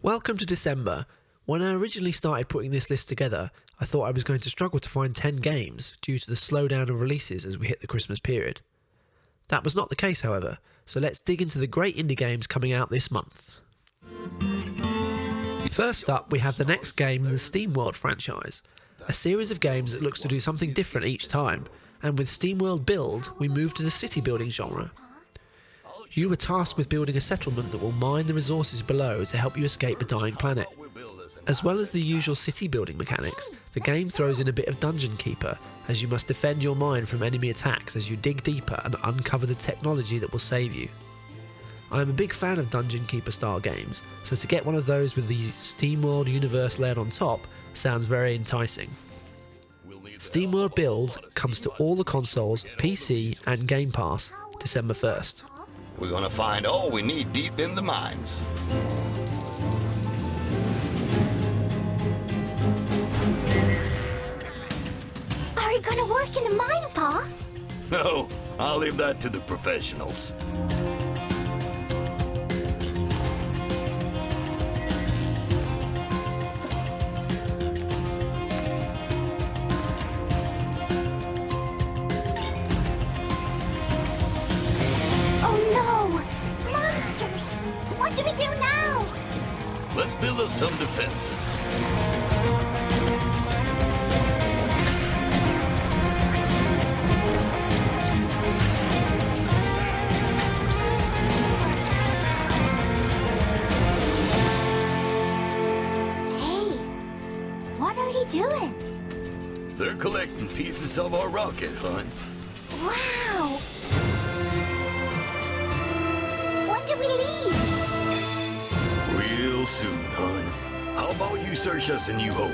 Welcome to December. When I originally started putting this list together, I thought I was going to struggle to find 10 games due to the slowdown of releases as we hit the Christmas period. That was not the case, however, so let's dig into the great indie games coming out this month. First up, we have the next game in the Steamworld franchise, a series of games that looks to do something different each time, and with Steamworld Build, we move to the city building genre. You were tasked with building a settlement that will mine the resources below to help you escape the dying planet. As well as the usual city building mechanics, the game throws in a bit of Dungeon Keeper, as you must defend your mine from enemy attacks as you dig deeper and uncover the technology that will save you. I am a big fan of Dungeon Keeper style games, so to get one of those with the Steamworld universe layered on top sounds very enticing. Steamworld Build comes to all the consoles, PC and Game Pass December 1st. We're gonna find all we need deep in the mines. Are you gonna work in the mine, Pa? No, I'll leave that to the professionals. What do we do now? Let's build us some defenses. Hey, what are you doing? They're collecting pieces of our rocket, hon. Wow! When do we leave? Real soon, hon. How about you search us a new home?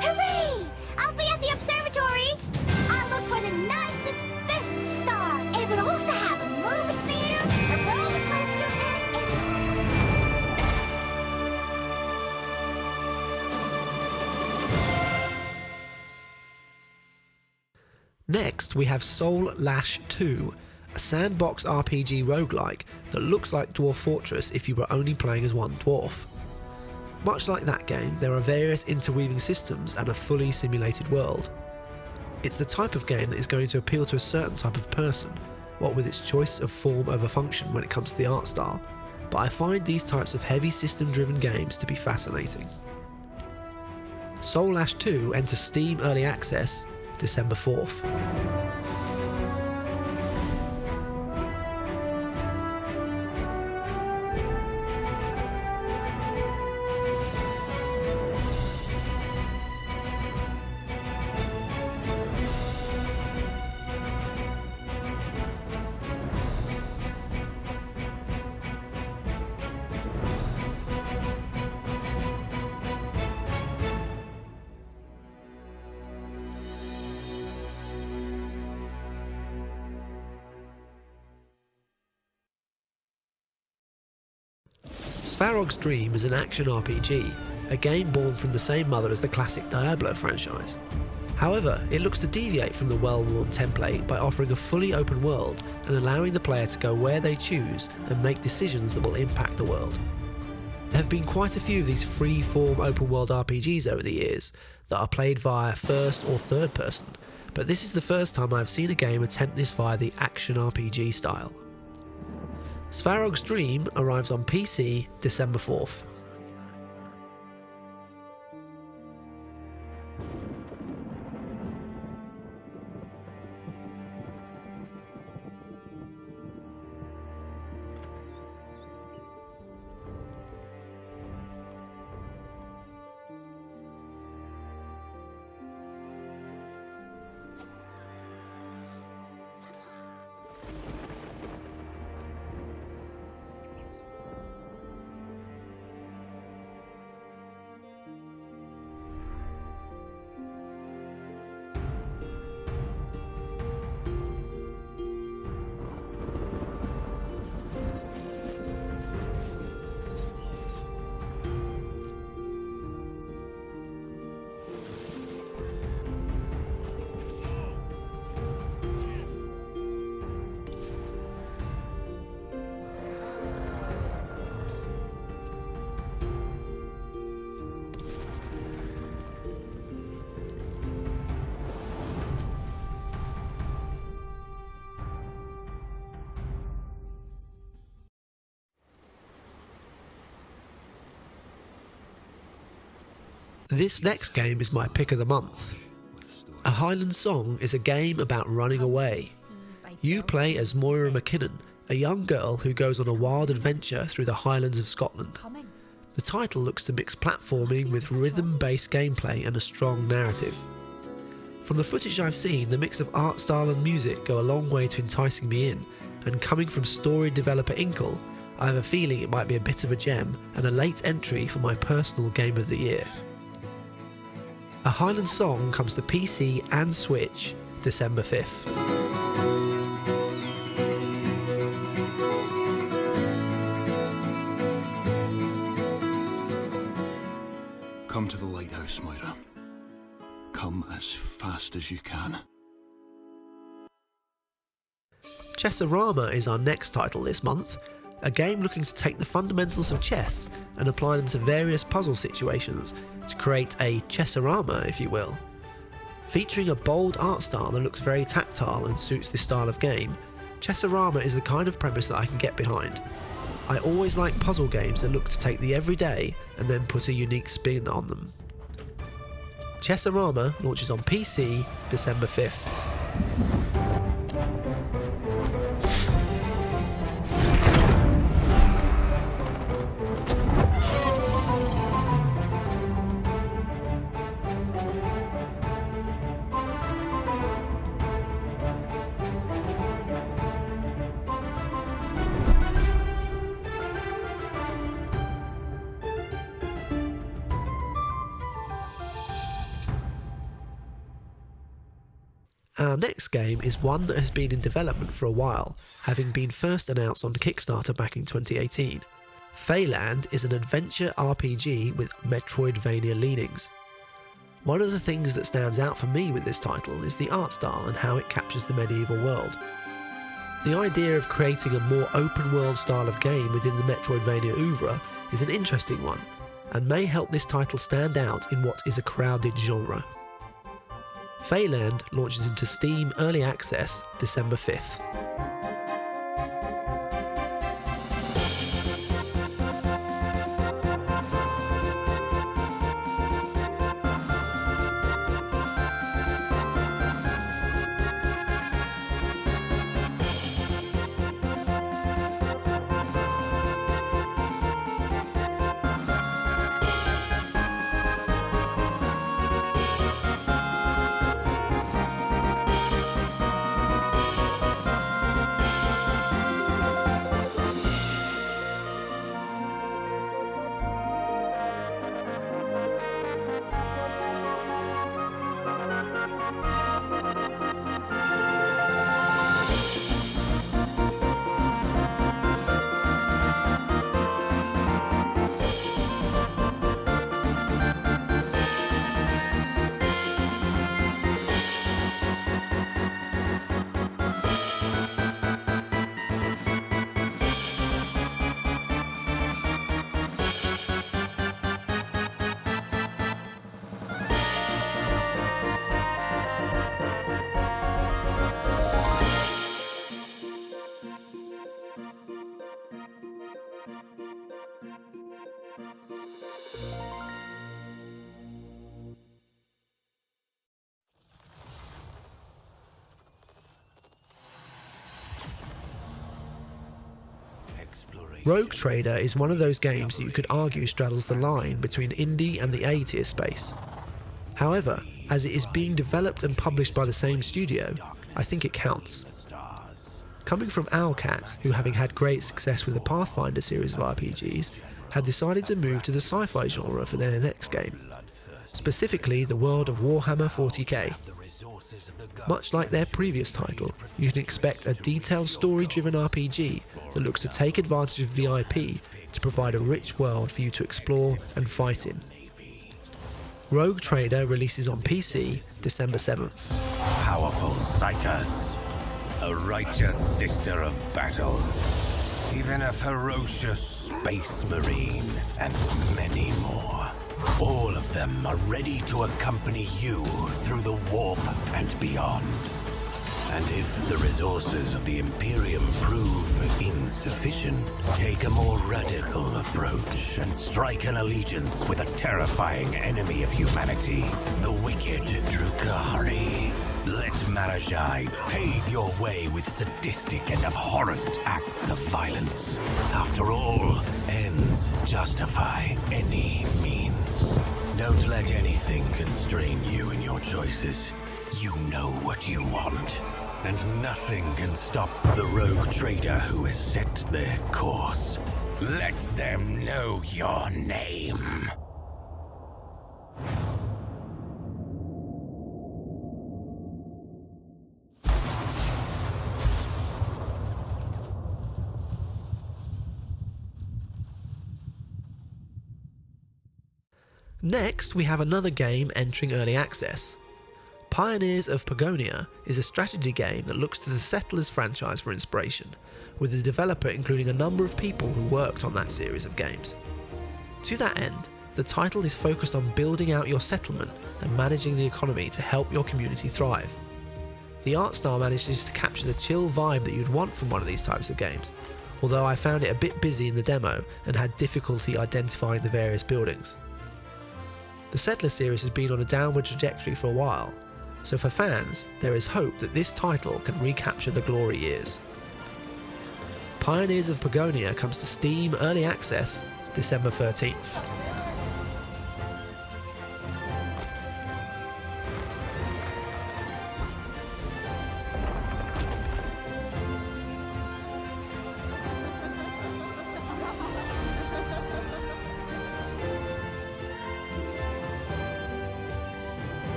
Hooray! I'll be at the observatory. I'll look for the nicest, best star. It will also have a movie theater, a roller coaster, Next, we have Soulash 2, a sandbox RPG roguelike that looks like Dwarf Fortress if you were only playing as one dwarf. Much like that game, there are various interweaving systems and a fully simulated world. It's the type of game that is going to appeal to a certain type of person, what with its choice of form over function when it comes to the art style, but I find these types of heavy system-driven games to be fascinating. Soulash 2 enters Steam Early Access December 4th. Svarog's Dream is an action RPG, a game born from the same mother as the classic Diablo franchise. However, it looks to deviate from the well-worn template by offering a fully open world and allowing the player to go where they choose and make decisions that will impact the world. There have been quite a few of these free-form open-world RPGs over the years that are played via first or third person, but this is the first time I have seen a game attempt this via the action RPG style. Svarog's Dream arrives on PC December 4th. This next game is my pick of the month. A Highland Song is a game about running away. You play as Moira McKinnon, a young girl who goes on a wild adventure through the Highlands of Scotland. The title looks to mix platforming with rhythm-based gameplay and a strong narrative. From the footage I've seen, the mix of art style and music go a long way to enticing me in, and coming from story developer Inkle, I have a feeling it might be a bit of a gem and a late entry for my personal game of the year. A Highland Song comes to PC and Switch December 5th. Come to the lighthouse, Moira. Come as fast as you can. Chessarama is our next title this month, a game looking to take the fundamentals of chess and apply them to various puzzle situations to create a Chessarama, if you will. Featuring a bold art style that looks very tactile and suits this style of game, Chessarama is the kind of premise that I can get behind. I always like puzzle games that look to take the everyday and then put a unique spin on them. Chessarama launches on PC December 5th. Our next game is one that has been in development for a while, having been first announced on Kickstarter back in 2018. Faeland is an adventure RPG with metroidvania leanings. One of the things that stands out for me with this title is the art style and how it captures the medieval world. The idea of creating a more open world style of game within the metroidvania oeuvre is an interesting one, and may help this title stand out in what is a crowded genre. Faeland launches into Steam Early Access December 5th. Rogue Trader is one of those games that you could argue straddles the line between indie and the A-tier space. However, as it is being developed and published by the same studio, I think it counts. Coming from Owlcat, who, having had great success with the Pathfinder series of RPGs, had decided to move to the sci-fi genre for their next game, specifically the world of Warhammer 40k. Much like their previous title, you can expect a detailed story-driven RPG that looks to take advantage of the IP to provide a rich world for you to explore and fight in. Rogue Trader releases on PC December 7th. Powerful Psychers, a righteous sister of battle, even a ferocious space marine, and many more. All of them are ready to accompany you through the warp and beyond. And if the resources of the Imperium prove insufficient, take a more radical approach and strike an allegiance with a terrifying enemy of humanity, the wicked Drukhari. Let Marajai pave your way with sadistic and abhorrent acts of violence. After all, ends justify any means. Don't let anything constrain you in your choices. You know what you want, and nothing can stop the rogue trader who has set their course. Let them know your name. Next, we have another game entering early access. Pioneers of Pagonia is a strategy game that looks to the Settlers franchise for inspiration, with the developer including a number of people who worked on that series of games. To that end, the title is focused on building out your settlement and managing the economy to help your community thrive. The art style manages to capture the chill vibe that you'd want from one of these types of games, although I found it a bit busy in the demo and had difficulty identifying the various buildings. The Settler series has been on a downward trajectory for a while, so for fans, there is hope that this title can recapture the glory years. Pioneers of Pagonia comes to Steam Early Access December 13th.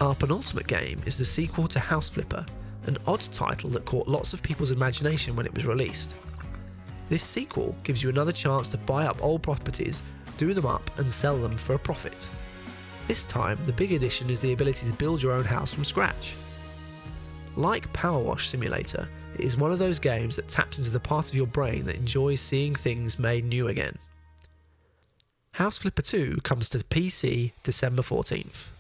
Our penultimate game is the sequel to House Flipper, an odd title that caught lots of people's imagination when it was released. This sequel gives you another chance to buy up old properties, do them up and sell them for a profit. This time, the big addition is the ability to build your own house from scratch. Like Power Wash Simulator, it is one of those games that taps into the part of your brain that enjoys seeing things made new again. House Flipper 2 comes to PC December 14th.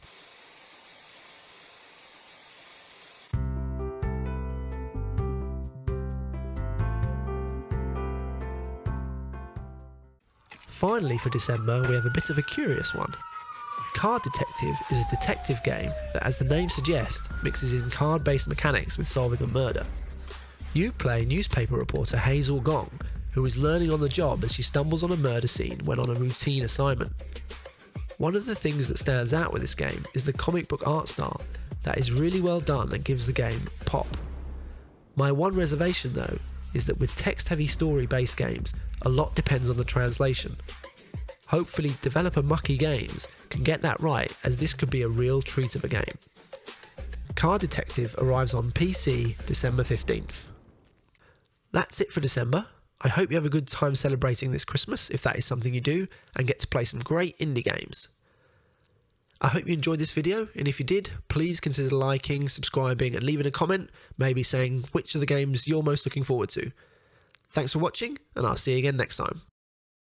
Finally for December, we have a bit of a curious one. Card Detective is a detective game that, as the name suggests, mixes in card-based mechanics with solving a murder. You play newspaper reporter Hazel Gong, who is learning on the job as she stumbles on a murder scene when on a routine assignment. One of the things that stands out with this game is the comic book art style that is really well done and gives the game pop. My one reservation though is that with text-heavy story-based games, a lot depends on the translation. Hopefully developer Mucky Games can get that right, as this could be a real treat of a game. Card Detective arrives on PC December 15th. That's it for December. I hope you have a good time celebrating this Christmas, if that is something you do, and get to play some great indie games. I hope you enjoyed this video, and if you did, please consider liking, subscribing and leaving a comment, maybe saying which of the games you're most looking forward to. Thanks for watching, and I'll see you again next time.